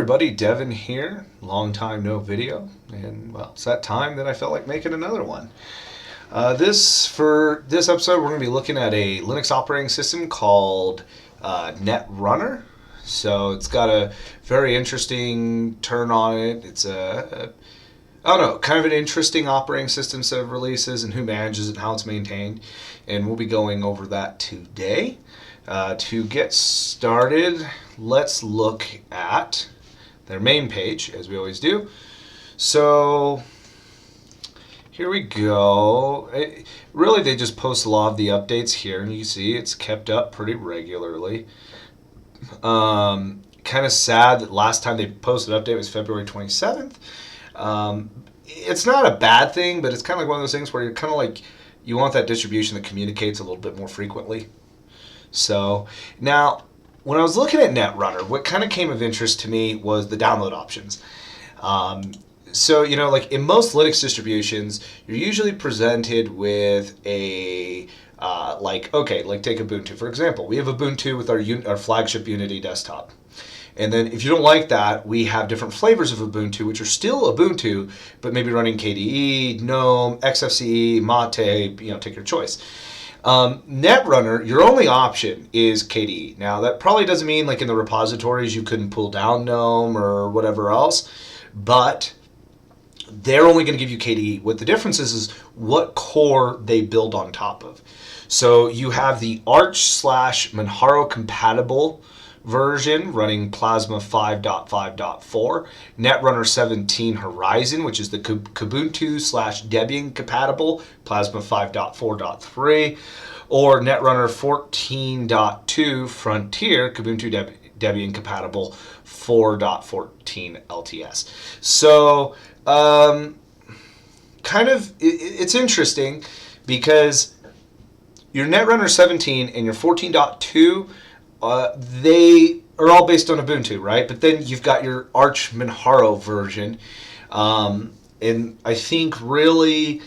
everybody, Devin here. Long time no video, and well, it's that time that I felt like making another one. For this episode, we're going to be looking at a Linux operating system called Netrunner. So it's got a very interesting turn on it. It's I don't know, kind of an interesting operating system set of releases and who manages it and how it's maintained. And we'll be going over that today. To get started, let's look at their main page, as we always do. So here we go. Really, they just post a lot of the updates here, and you can see it's kept up pretty regularly. Kind of sad that last time they posted an update was February 27th. It's not a bad thing, but it's kind of like one of those things where you're kind of like, you want that distribution that communicates a little bit more frequently. So now, when I was looking at Netrunner, what kind of came of interest to me was the download options. So, you know, like in most Linux distributions, you're usually presented with a, like take Ubuntu, for example. We have Ubuntu with our flagship Unity desktop. And then if you don't like that, we have different flavors of Ubuntu, which are still Ubuntu, but maybe running KDE, GNOME, XFCE, Mate, take your choice. Netrunner, your only option is KDE. Now, that probably doesn't mean like in the repositories you couldn't pull down GNOME or whatever else, but they're only going to give you KDE. What the difference is what core they build on top of. So you have the Arch/Manjaro compatible version running Plasma 5.5.4, Netrunner 17 Horizon, which is the Kubuntu/Debian compatible Plasma 5.4.3, or Netrunner 14.2 Frontier, Kubuntu Debian compatible 4.14 LTS. So, it's interesting because your Netrunner 17 and your 14.2 they are all based on Ubuntu, right? But then you've got your Arch-Manjaro version. And I think really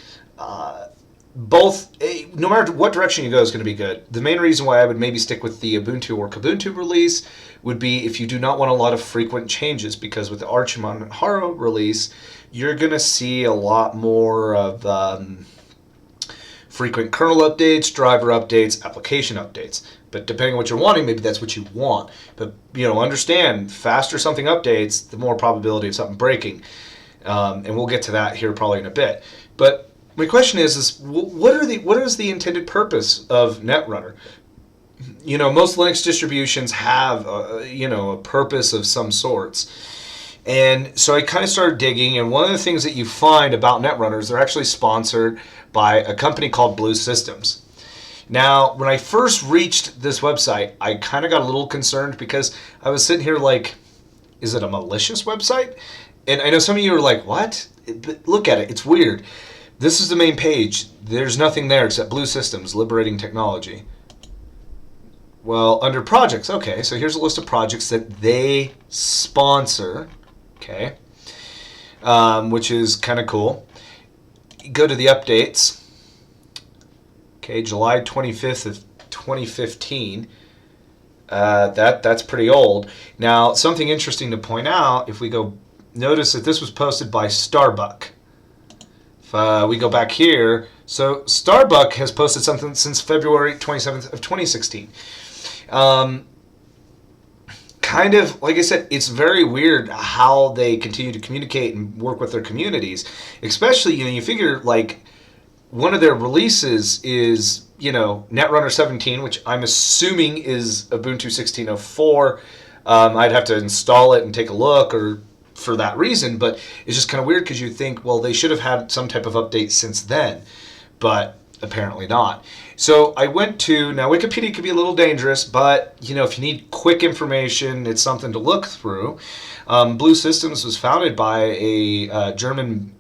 both, no matter what direction you go, is going to be good. The main reason why I would maybe stick with the Ubuntu or Kubuntu release would be if you do not want a lot of frequent changes, because with the Arch-Manjaro release, you're going to see a lot more of frequent kernel updates, driver updates, application updates. But depending on what you're wanting, maybe that's what you want. But, understand, faster something updates, the more probability of something breaking. And we'll get to that here probably in a bit. But my question is what is the intended purpose of Netrunner? Most Linux distributions have, a purpose of some sorts. And so I kind of started digging, and one of the things that you find about Netrunner is they're actually sponsored by a company called Blue Systems. Now, when I first reached this website, I kind of got a little concerned because I was sitting here like, is it a malicious website? And I know some of you are like, what? But look at it. It's weird. This is the main page. There's nothing there except Blue Systems, Liberating Technology. Well, under projects, okay, so here's a list of projects that they sponsor, okay, which is kind of cool. Go to the updates. Okay, July 25th of 2015. That's pretty old. Now, something interesting to point out, if we go, notice that this was posted by Starbuck. If we go back here, so Starbuck has posted something since February 27th of 2016. Kind of, like I said, it's very weird how they continue to communicate and work with their communities. Especially, you figure, like, one of their releases is, Netrunner 17, which I'm assuming is Ubuntu 16.04. I'd have to install it and take a look or for that reason, but it's just kind of weird because you think, well, they should have had some type of update since then, but apparently not. So I went to, now Wikipedia could be a little dangerous, but, if you need quick information, it's something to look through. Blue Systems was founded by a German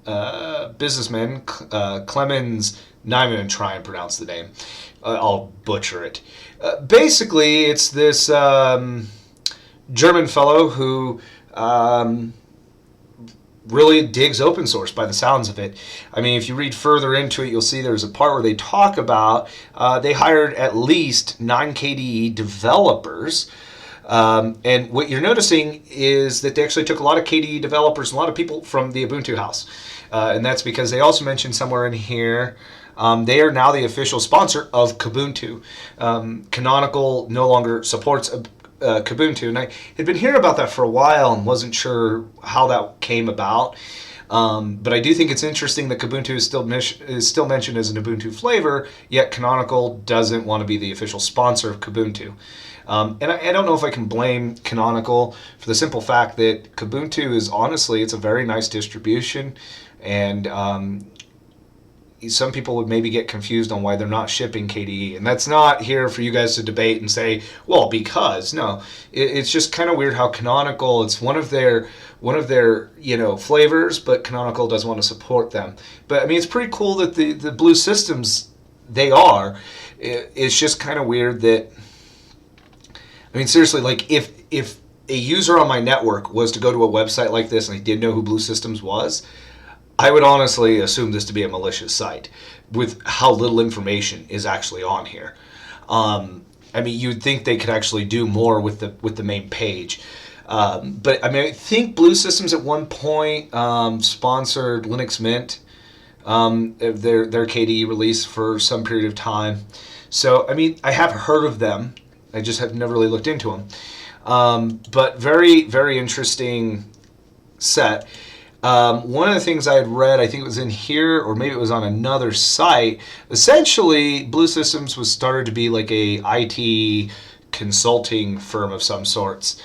businessman, Clemens, now I'm going to try and pronounce the name. I'll butcher it. Basically, it's this German fellow who really digs open source by the sounds of it. I mean, if you read further into it, you'll see there's a part where they talk about they hired at least 9 KDE developers And what you're noticing is that they actually took a lot of KDE developers, a lot of people from the Ubuntu house. And that's because they also mentioned somewhere in here, they are now the official sponsor of Kubuntu. Canonical no longer supports Kubuntu, and I had been hearing about that for a while and wasn't sure how that came about. But I do think it's interesting that Kubuntu is still mentioned as an Ubuntu flavor, yet Canonical doesn't want to be the official sponsor of Kubuntu. And I don't know if I can blame Canonical for the simple fact that Kubuntu is honestly, it's a very nice distribution, and some people would maybe get confused on why they're not shipping KDE, and that's not here for you guys to debate and say, well, because no, it's just kind of weird how Canonical, it's one of their flavors, but Canonical doesn't want to support them. But I mean, it's pretty cool that the Blue Systems, they are. It's just kind of weird that, I mean, seriously, like if a user on my network was to go to a website like this and they didn't know who Blue Systems was, I would honestly assume this to be a malicious site with how little information is actually on here. I mean, you'd think they could actually do more with the main page. But I mean, I think Blue Systems at one point sponsored Linux Mint, their KDE release for some period of time. So, I mean, I have heard of them. I just have never really looked into them. But very, very interesting set. One of the things I had read, I think it was in here, or maybe it was on another site, essentially Blue Systems was started to be like a IT consulting firm of some sorts.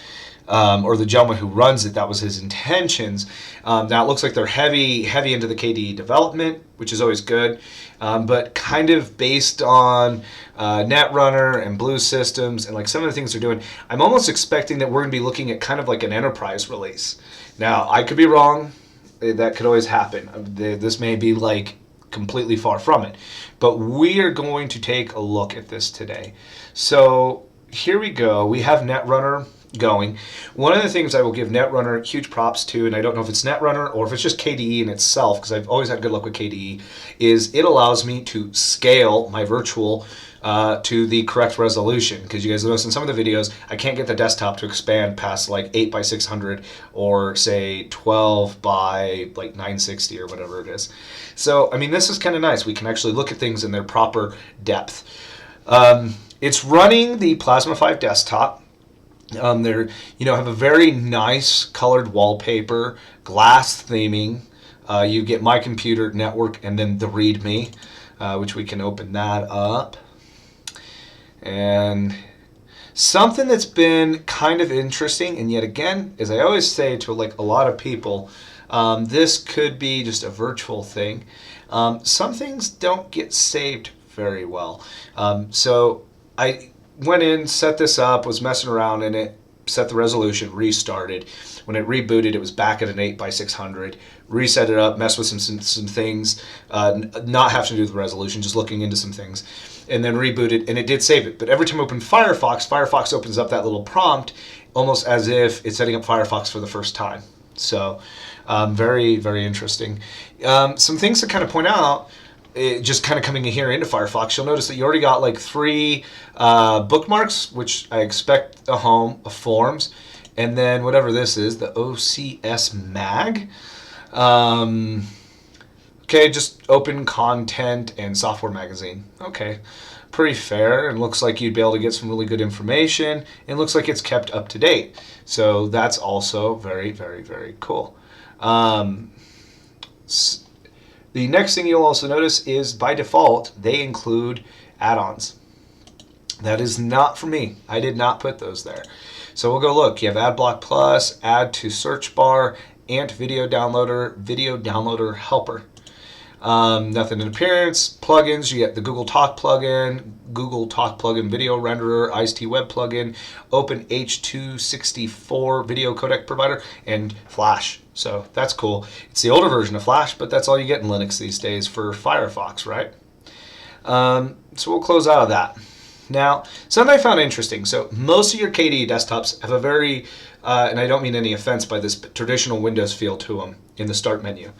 Or the gentleman who runs it, that was his intentions. Now it looks like they're heavy into the KDE development, which is always good, but kind of based on Netrunner and Blue Systems and like some of the things they're doing, I'm almost expecting that we're going to be looking at kind of like an enterprise release. Now, I could be wrong. That could always happen. This may be like completely far from it, but we are going to take a look at this today. So here we go. We have Netrunner going. One of the things I will give Netrunner huge props to, and I don't know if it's Netrunner or if it's just KDE in itself, because I've always had good luck with KDE, is it allows me to scale my virtual to the correct resolution. Because you guys notice in some of the videos, I can't get the desktop to expand past like 8 by 600 or say 12 by like 960 or whatever it is. So, I mean, this is kind of nice. We can actually look at things in their proper depth. It's running the Plasma 5 desktop. They're, have a very nice colored wallpaper, glass theming. You get My Computer, Network, and then the README, which we can open that up. And something that's been kind of interesting, and yet again, as I always say to like a lot of people, this could be just a virtual thing. Some things don't get saved very well. So I went in, set this up, was messing around in it, set the resolution, restarted. When it rebooted, it was back at an 8 by 600. Reset it up, messed with some things, not have to do with the resolution, just looking into some things. And then rebooted, and it did save it. But every time I open Firefox, Firefox opens up that little prompt, almost as if it's setting up Firefox for the first time. So very, very interesting. Some things to kind of point out, just kind of coming in here into Firefox, you'll notice that you already got like 3 bookmarks, which I expect a home, a forms, and then whatever this is, the OCS mag. Okay, just open content and software magazine. Okay, pretty fair, and looks like you'd be able to get some really good information, and looks like it's kept up to date. So that's also very, very, very cool. The next thing you'll also notice is by default, they include add-ons. That is not for me. I did not put those there. So we'll go look. You have AdBlock Plus, Add to Search Bar, Ant Video Downloader Helper. Nothing in appearance. Plugins, you get the Google Talk plugin video renderer, ICE web plugin, Open H264 video codec provider, and Flash. So that's cool. It's the older version of Flash, but that's all you get in Linux these days for Firefox, right? So we'll close out of that. Now, something I found interesting. So most of your KDE desktops have a very, and I don't mean any offense by this, but traditional Windows feel to them in the Start menu.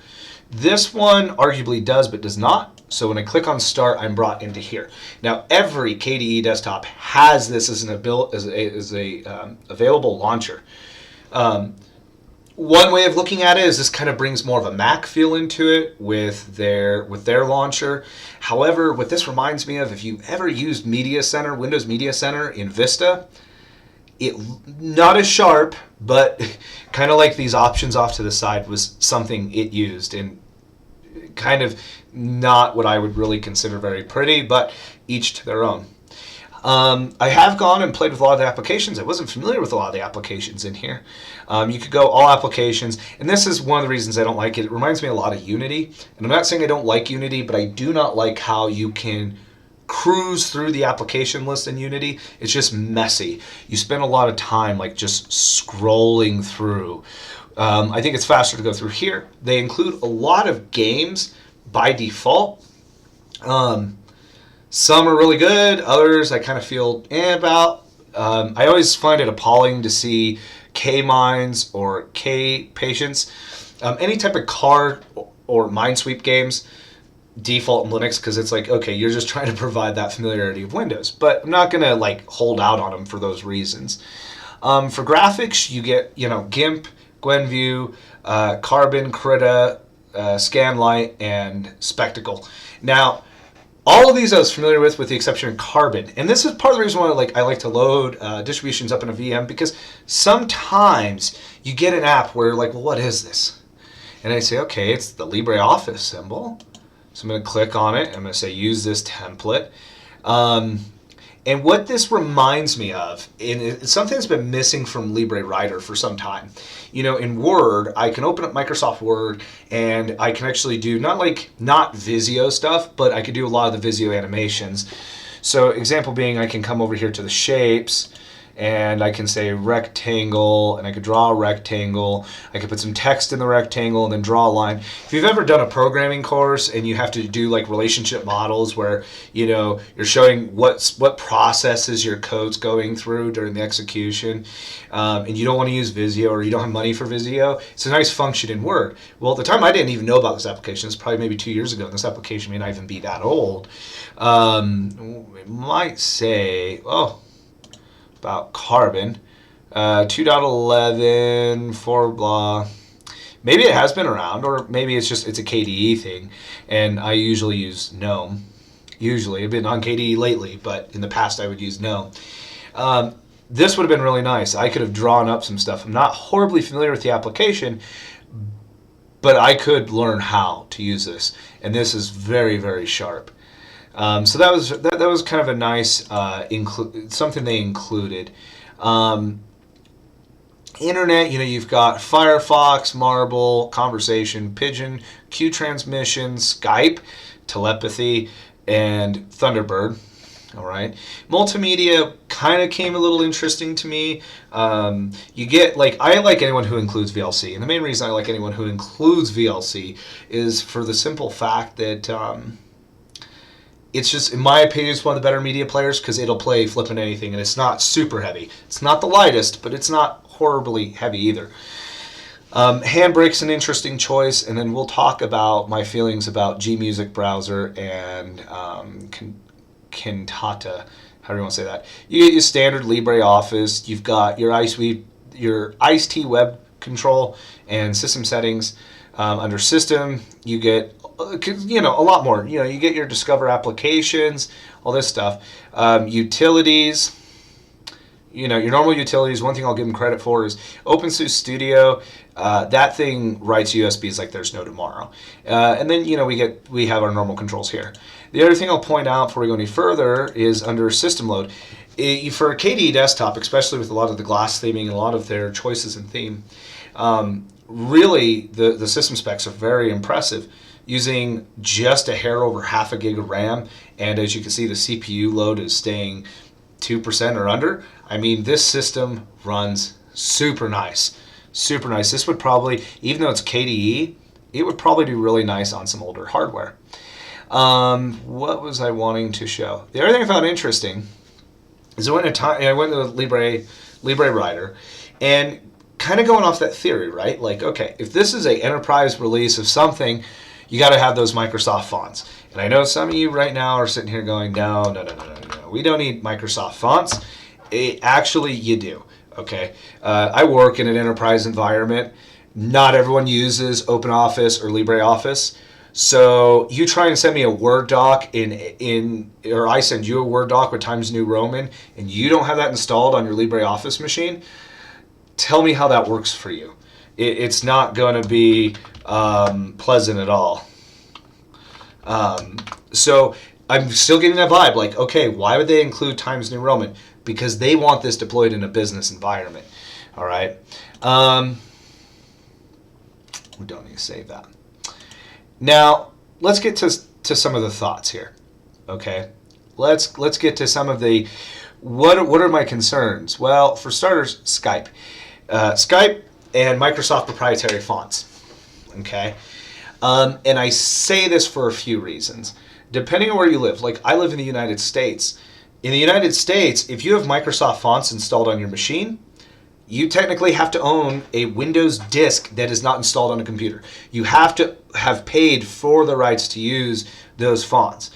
This one arguably does, but does not. So when I click on Start, I'm brought into here. Now every KDE desktop has this as an available launcher. One way of looking at it is this kind of brings more of a Mac feel into it with their launcher. However, what this reminds me of, if you ever used Media Center, Windows Media Center in Vista, it not as sharp, but kind of like these options off to the side was something it used, and kind of not what I would really consider very pretty, but each to their own. I have gone and played with a lot of the applications. I wasn't familiar with a lot of the applications in here. You could go all applications, and this is one of the reasons I don't like it. It reminds me a lot of Unity, and I'm not saying I don't like Unity, but I do not like how you can cruise through the application list in Unity. It's just messy. You spend a lot of time like just scrolling through. I think it's faster to go through here. They include a lot of games by default. Some are really good, others I kind of feel about. I always find it appalling to see K-Mines or K-Patience. Any type of card or Minesweep games default in Linux, because it's like, okay, you're just trying to provide that familiarity of Windows. But I'm not going to like hold out on them for those reasons. For graphics, you get, GIMP, Gwenview, Carbon, Krita, Scanlight, and Spectacle. Now, all of these I was familiar with the exception of Carbon. And this is part of the reason why I like to load distributions up in a VM, because sometimes you get an app where you're like, well, what is this? And I say, okay, it's the LibreOffice symbol. So I'm going to click on it. I'm going to say, use this template. And what this reminds me of, and it's something that's been missing from LibreWriter for some time. In Word, I can open up Microsoft Word, and I can actually do not Visio stuff, but I could do a lot of the Visio animations. So example being, I can come over here to the shapes, and I can say rectangle, and I could draw a rectangle. I could put some text in the rectangle and then draw a line. If you've ever done a programming course and you have to do like relationship models where you're showing what processes your code's going through during the execution, and you don't want to use Visio or you don't have money for Visio, it's a nice function in Word. Well, at the time I didn't even know about this application. It's probably maybe 2 years ago, and this application may not even be that old. It might say, about Carbon, 2.11 for blah. Maybe it has been around, or maybe it's a KDE thing, and I usually use GNOME. Usually, I've been on KDE lately, but in the past I would use GNOME. This would have been really nice. I could have drawn up some stuff. I'm not horribly familiar with the application, but I could learn how to use this, and this is very, very sharp. So that was kind of a nice something they included. Internet, you've got Firefox, Marble, Conversation, Pigeon, Q Transmission, Skype, Telepathy, and Thunderbird. All right. Multimedia kind of came a little interesting to me. You get I like anyone who includes VLC, and the main reason I like anyone who includes VLC is for the simple fact that it's just, in my opinion, it's one of the better media players because it'll play flipping anything, and it's not super heavy. It's not the lightest, but it's not horribly heavy either. Handbrake's an interesting choice, and then we'll talk about my feelings about Gmusic browser and Kintata, however you want to say that. You get your standard LibreOffice. You've got your Ice-T web control and system settings. Under system, you get a lot more. You get your Discover applications, all this stuff. Utilities, your normal utilities. One thing I'll give them credit for is OpenSUSE Studio. That thing writes USBs like there's no tomorrow. And then we have our normal controls here. The other thing I'll point out before we go any further is under system load. For a KDE desktop, especially with a lot of the glass theming and a lot of their choices in theme, really the system specs are very impressive. Using just a hair over half a gig of RAM, and as you can see, the CPU load is staying 2% or under. I mean, this system runs super nice. Super nice. This would probably, even though it's KDE, it would probably do really nice on some older hardware. What was I wanting to show? The other thing I found interesting is I went to LibreWriter, and kind of going off that theory, right? Like, okay, if this is an enterprise release of something, you got to have those Microsoft fonts. And I know some of you right now are sitting here going, no, we don't need Microsoft fonts. Actually, you do. Okay, I work in an enterprise environment. Not everyone uses OpenOffice or LibreOffice. So you try and send me a Word doc or I send you a Word doc with Times New Roman, and you don't have that installed on your LibreOffice machine. Tell me how that works for you. It's not going to be pleasant at all. So I'm still getting that vibe. Like, okay, why would they include Times New Roman? Because they want this deployed in a business environment. All right. We don't need to save that. Now, let's get to some of the thoughts here, okay? Let's get to some of the, what are my concerns? Well, for starters, Skype. Skype and Microsoft proprietary fonts, okay? And I say this for a few reasons. Depending on where you live, like I live in the United States. In the United States, if you have Microsoft fonts installed on your machine, you technically have to own a Windows disk that is not installed on a computer. You have to have paid for the rights to use those fonts.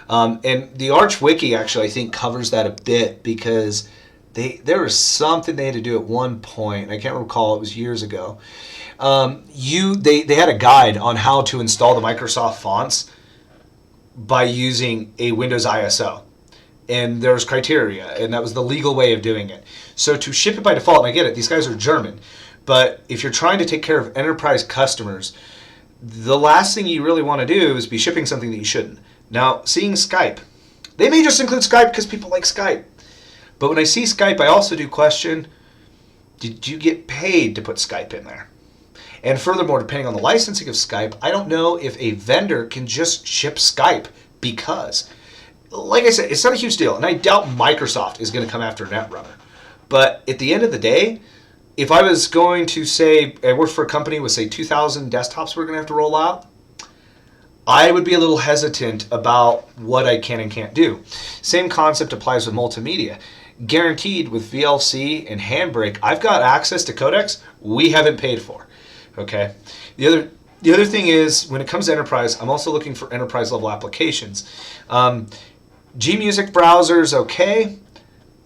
And the Arch Wiki actually, I think, covers that a bit because there was something they had to do at one point. I can't recall. It was years ago. They had a guide on how to install the Microsoft fonts by using a Windows ISO. And there's criteria, and that was the legal way of doing it. So to ship it by default, and I get it, these guys are German, but if you're trying to take care of enterprise customers, the last thing you really want to do is be shipping something that you shouldn't. Now, seeing Skype, they may just include Skype because people like Skype. But when I see Skype, I also do question, did you get paid to put Skype in there? And furthermore, depending on the licensing of Skype, I don't know if a vendor can just ship Skype because, like I said, it's not a huge deal. And I doubt Microsoft is going to come after Netrunner. But at the end of the day, if I was going to say, I worked for a company with, say, 2,000 desktops we're going to have to roll out, I would be a little hesitant about what I can and can't do. Same concept applies with multimedia. Guaranteed with VLC and Handbrake, I've got access to codecs we haven't paid for. Okay. The other thing is, when it comes to enterprise, I'm also looking for enterprise level applications. Gmusic browser is okay.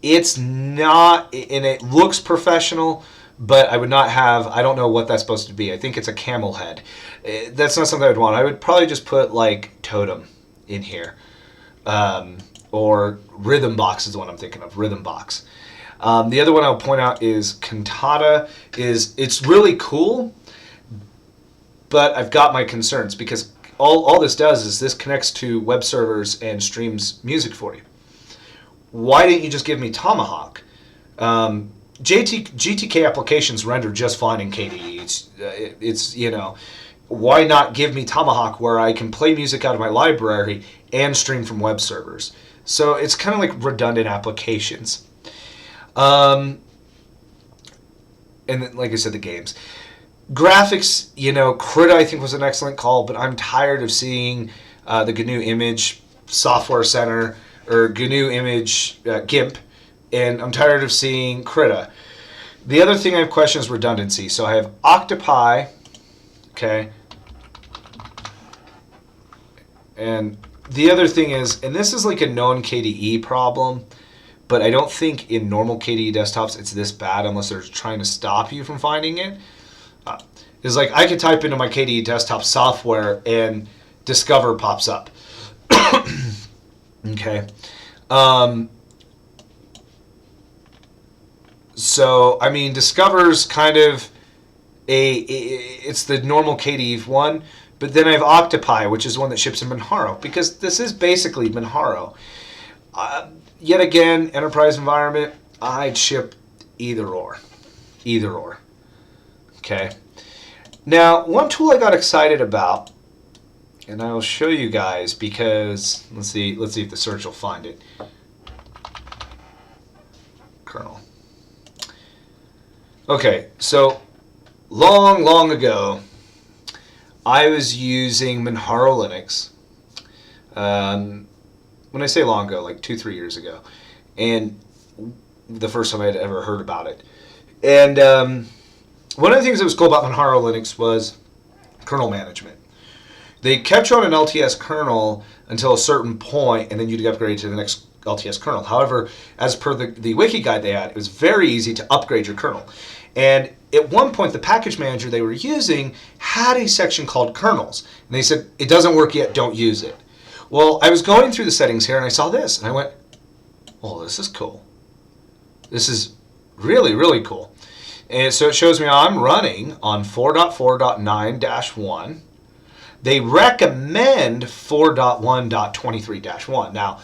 It's not, and it looks professional, but I would not have, I don't know what that's supposed to be. I think it's a camel head. That's not something I would want. I would probably just put like Totem in here. Or Rhythm Box is the one I'm thinking of, Rhythm Box. The other one I'll point out is Cantata. It's really cool, but I've got my concerns because all this does is this connects to web servers and streams music for you. Why didn't you just give me Tomahawk? GTK applications render just fine in KDE. It's you know, why not give me Tomahawk where I can play music out of my library and stream from web servers? So it's kind of like redundant applications. And then, like I said, the games. Graphics, you know, Krita I think was an excellent call, but I'm tired of seeing the GNU Image Software Center or GNU Image GIMP, and I'm tired of seeing Krita. The other thing I have questions is redundancy. So I have Octopi, okay, and the other thing is, and this is like a known KDE problem, but I don't think in normal KDE desktops it's this bad unless they're trying to stop you from finding it. Is like I could type into my KDE desktop software and Discover pops up. Okay. So, I mean, Discover's kind of it's the normal KDE one, but then I have Octopi, which is one that ships in Manjaro, because this is basically Manjaro. Yet again, enterprise environment, I'd ship either or. Either or. Okay. Now, one tool I got excited about, and I will show you guys because, let's see if the search will find it. Kernel. Okay, so long ago, I was using Manjaro Linux. When I say long ago, like 2-3 years ago, and the first time I had ever heard about it. And one of the things that was cool about Manjaro Linux was kernel management. They kept you on an LTS kernel until a certain point, and then you'd upgrade to the next LTS kernel. However, as per the wiki guide they had, it was very easy to upgrade your kernel. And at one point, the package manager they were using had a section called kernels. And they said, it doesn't work yet, don't use it. Well, I was going through the settings here, and I saw this, and I went, oh, this is cool. This is really, really cool. And so it shows me I'm running on 4.4.9-1. They recommend 4.1.23-1. Now,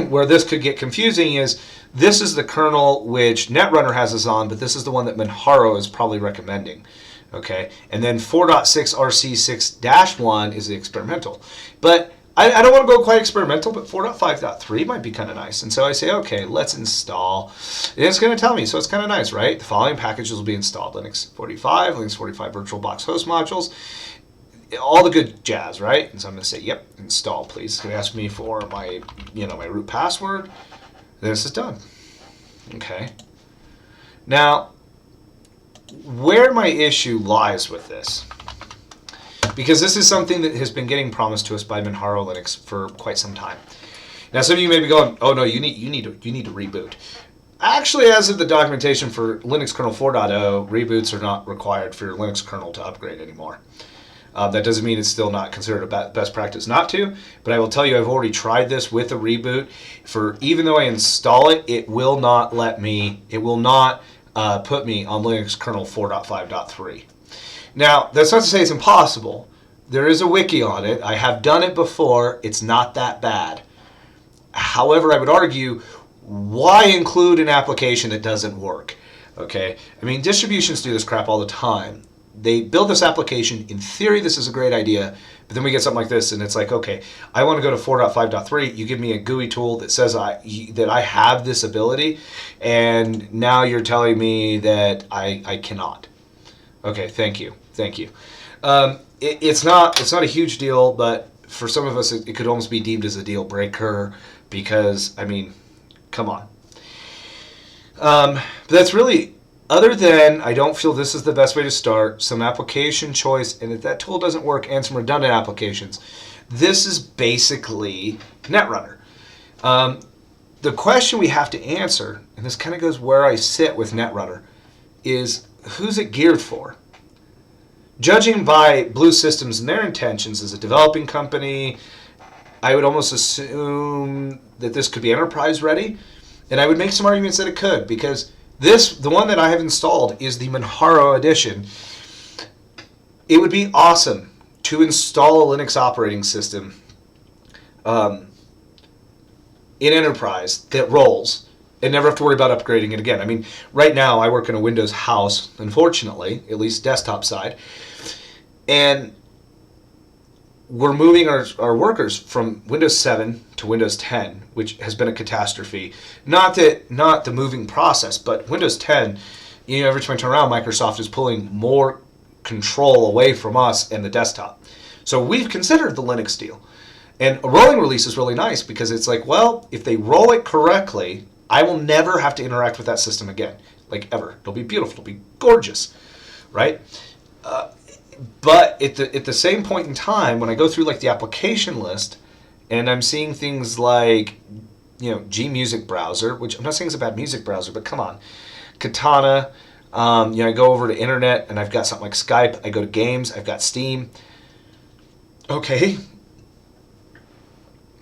where this could get confusing is this is the kernel which Netrunner has us on, but this is the one that Manjaro is probably recommending. Okay, and then 4.6RC6-1 is the experimental. But I don't want to go quite experimental, but 4.5.3 might be kind of nice. And so I say, okay, let's install. And it's going to tell me, so it's kind of nice, right? The following packages will be installed. Linux 45, Linux 45 VirtualBox host modules, all the good jazz, right? And so I'm going to say, yep, install, please. It's going to ask me for my, my root password. This is done. Okay. Now, where my issue lies with this, because this is something that has been getting promised to us by Manjaro Linux for quite some time. Now, some of you may be going, "Oh no, you need to reboot." Actually, as of the documentation for Linux kernel 4.0, reboots are not required for your Linux kernel to upgrade anymore. That doesn't mean it's still not considered a best practice not to, but I will tell you I've already tried this with a reboot. Even though I install it, it will not let me. It will not put me on Linux kernel 4.5.3. Now, that's not to say it's impossible. There is a wiki on it. I have done it before. It's not that bad. However, I would argue, why include an application that doesn't work? Okay? I mean, distributions do this crap all the time. They build this application. In theory, this is a great idea. But then we get something like this, and it's like, okay, I want to go to 4.5.3. You give me a GUI tool that says that I have this ability, and now you're telling me that I cannot. Okay, thank you. Thank you. It's not a huge deal, but for some of us, it could almost be deemed as a deal breaker because, I mean, come on. But that's really, other than I don't feel this is the best way to start, some application choice, and if that tool doesn't work, and some redundant applications, this is basically Netrunner. The question we have to answer, and this kind of goes where I sit with Netrunner, is who's it geared for? Judging by Blue Systems and their intentions as a developing company, I would almost assume that this could be enterprise ready, and I would make some arguments that it could, because the one that I have installed is the Manjaro edition. It would be awesome to install a Linux operating system in enterprise that rolls and never have to worry about upgrading it again. I mean, right now I work in a Windows house, unfortunately, at least desktop side, and we're moving our workers from Windows 7 to Windows 10, which has been a catastrophe. Not the moving process, but Windows 10, every time I turn around, Microsoft is pulling more control away from us and the desktop. So we've considered the Linux deal. And a rolling release is really nice because it's like, well, if they roll it correctly, I will never have to interact with that system again, like ever. It'll be beautiful. It'll be gorgeous, right? But at the same point in time, when I go through like the application list, and I'm seeing things like, G Music Browser, which I'm not saying is a bad music browser, but come on, Katana. I go over to internet and I've got something like Skype. I go to games. I've got Steam. Okay.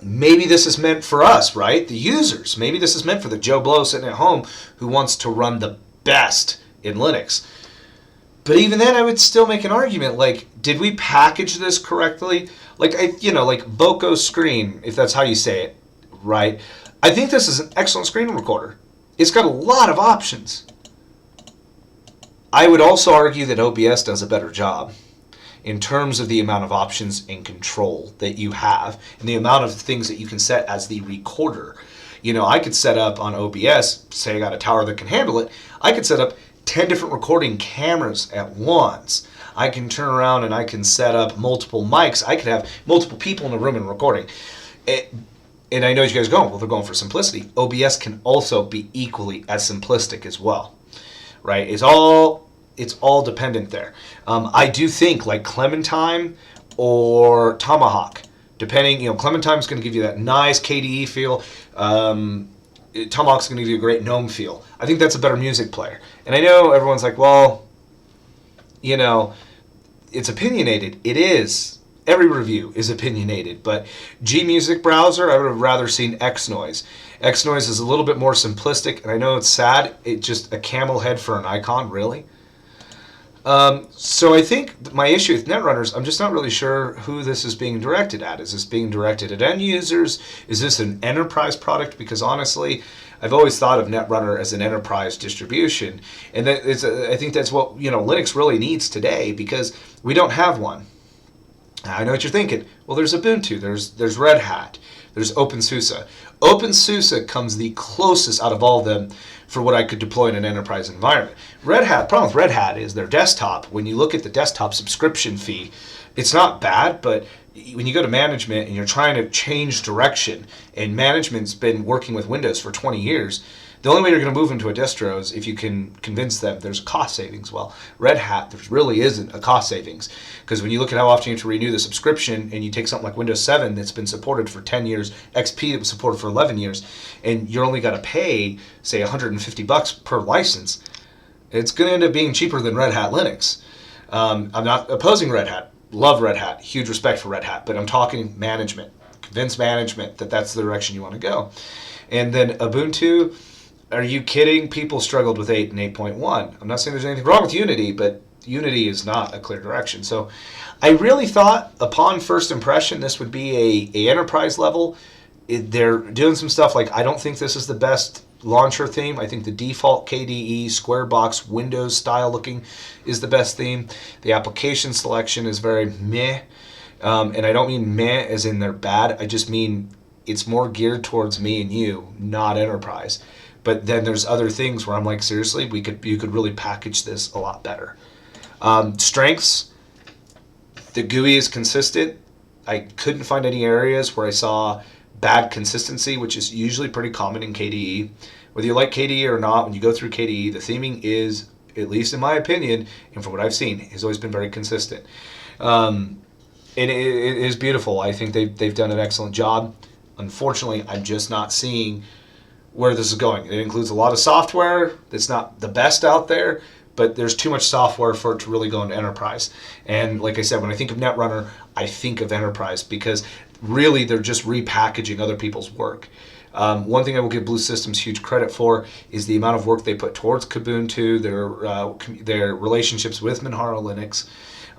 Maybe this is meant for us, right? The users. Maybe this is meant for the Joe Blow sitting at home who wants to run the best in Linux. But even then, I would still make an argument. Like, did we package this correctly? Like, like Boko Screen, if that's how you say it, right? I think this is an excellent screen recorder. It's got a lot of options. I would also argue that OBS does a better job in terms of the amount of options and control that you have and the amount of things that you can set as the recorder. I could set up on OBS, say I got a tower that can handle it, I could set up 10 different recording cameras at once. I can turn around and I can set up multiple mics. I could have multiple people in a room and recording. And I know you guys are going, well, they're going for simplicity. OBS can also be equally as simplistic as well, right? It's all dependent there. I do think like Clementine or Tomahawk. Depending, Clementine's going to give you that nice KDE feel. Tomahawk's going to give you a great GNOME feel. I think that's a better music player. And I know everyone's like, well, it's opinionated. It is. Every review is opinionated. But Gmusic browser, I would have rather seen Xnoise. Xnoise is a little bit more simplistic, and I know it's sad. It's just a camel head for an icon, really. So I think my issue with Netrunners, I'm just not really sure who this is being directed at. Is this being directed at end users? Is this an enterprise product? Because honestly, I've always thought of Netrunner as an enterprise distribution, and I think that's what Linux really needs today, because we don't have one. I know what you're thinking. Well, there's Ubuntu, there's Red Hat, there's OpenSUSE. OpenSUSE comes the closest out of all of them for what I could deploy in an enterprise environment. The problem with Red Hat is their desktop. When you look at the desktop subscription fee, it's not bad, but when you go to management and you're trying to change direction, and management's been working with Windows for 20 years, the only way you're going to move into a distro is if you can convince them there's a cost savings. Well, Red Hat, there really isn't a cost savings, because when you look at how often you have to renew the subscription, and you take something like Windows 7 that's been supported for 10 years, XP that was supported for 11 years, and you're only got to pay, say, $150 per license, it's going to end up being cheaper than Red Hat Linux. I'm not opposing Red Hat. Love Red Hat. Huge respect for Red Hat. But I'm talking management. Convince management that that's the direction you want to go. And then Ubuntu, are you kidding? People struggled with 8 and 8.1. I'm not saying there's anything wrong with Unity, but Unity is not a clear direction. So I really thought, upon first impression, this would be a enterprise level. They're doing some stuff like, I don't think this is the best launcher theme. I think the default KDE square box Windows style looking is the best theme. The application selection is very meh. And I don't mean meh as in they're bad. I just mean it's more geared towards me and you, not enterprise. But then there's other things where I'm like, seriously, you could really package this a lot better. Strengths, the GUI is consistent. I couldn't find any areas where I saw bad consistency, which is usually pretty common in KDE. Whether you like KDE or not, when you go through KDE, the theming is, at least in my opinion, and from what I've seen, has always been very consistent. And it is beautiful. I think they've done an excellent job. Unfortunately, I'm just not seeing where this is going. It includes a lot of software that's not the best out there, but there's too much software for it to really go into enterprise. And like I said, when I think of Netrunner, I think of enterprise, because really they're just repackaging other people's work. One thing I will give Blue Systems huge credit for is the amount of work they put towards Kubuntu, their relationships with Manjaro Linux,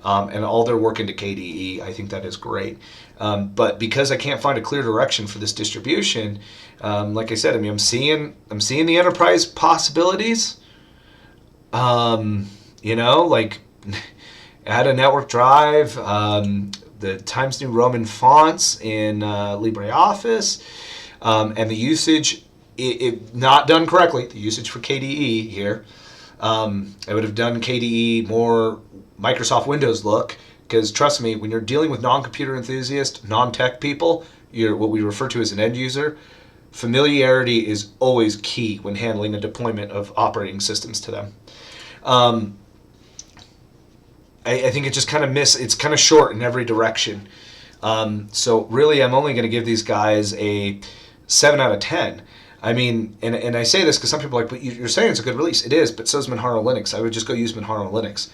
and all their work into KDE. I think that is great. But because I can't find a clear direction for this distribution, like I said, I'm seeing the enterprise possibilities. Like add a network drive, the Times New Roman fonts in LibreOffice, and the usage, it not done correctly, the usage for KDE here. I would have done KDE more Microsoft Windows look, because trust me, when you're dealing with non-computer enthusiast, non-tech people, you're what we refer to as an end user, familiarity is always key when handling a deployment of operating systems to them. I think it just kind of it's kind of short in every direction. So really, I'm only going to give these guys a 7 out of 10. I mean, and I say this because some people are like, but you're saying it's a good release. It is, but so is Manjaro Linux. I would just go use Manjaro Linux.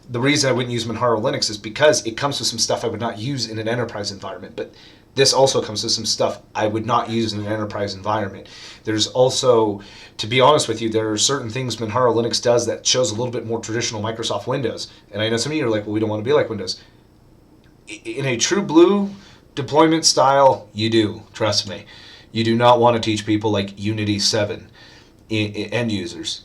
The reason I wouldn't use Manjaro Linux is because it comes with some stuff I would not use in an enterprise environment. But this also comes with some stuff I would not use in an enterprise environment. There's also, to be honest with you, there are certain things Manjaro Linux does that shows a little bit more traditional Microsoft Windows. And I know some of you are like, well, we don't want to be like Windows. In a true blue deployment style, you do. Trust me. You do not want to teach people like Unity 7 end users.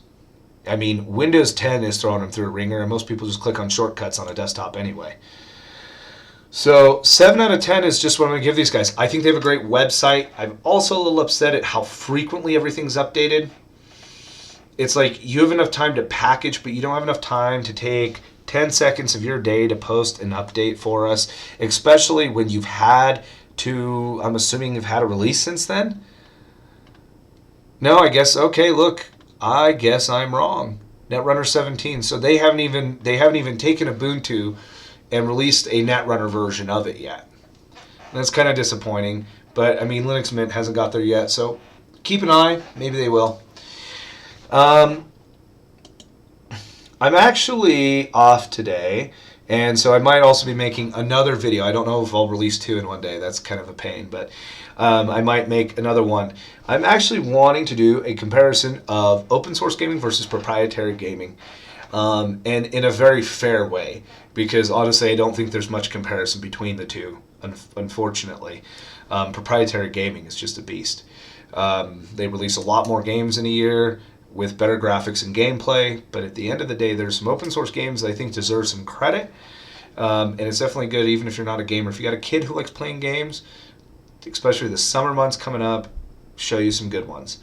I mean, Windows 10 is throwing them through a ringer, and most people just click on shortcuts on a desktop anyway. So 7 out of 10 is just what I'm going to give these guys. I think they have a great website. I'm also a little upset at how frequently everything's updated. It's like you have enough time to package, but you don't have enough time to take 10 seconds of your day to post an update for us, especially when you've had to, I'm assuming you've had a release since then? No, I guess, okay, look, I guess I'm wrong. Netrunner 17. So they haven't even taken Ubuntu and released a Netrunner version of it yet. And that's kind of disappointing, but I mean, Linux Mint hasn't got there yet, so keep an eye. Maybe they will. I'm actually off today, and so I might also be making another video. I don't know if I'll release 2 in one day. That's kind of a pain, but I might make another one. I'm actually wanting to do a comparison of open source gaming versus proprietary gaming, and in a very fair way, because honestly, I don't think there's much comparison between the two, unfortunately. Proprietary gaming is just a beast. They release a lot more games in a year with better graphics and gameplay, but at the end of the day, there's some open source games that I think deserve some credit, and it's definitely good even if you're not a gamer. If you got a kid who likes playing games, especially the summer months coming up, show you some good ones.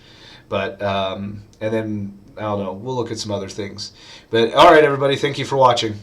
But and then I don't know, we'll look at some other things. But all right, everybody, thank you for watching.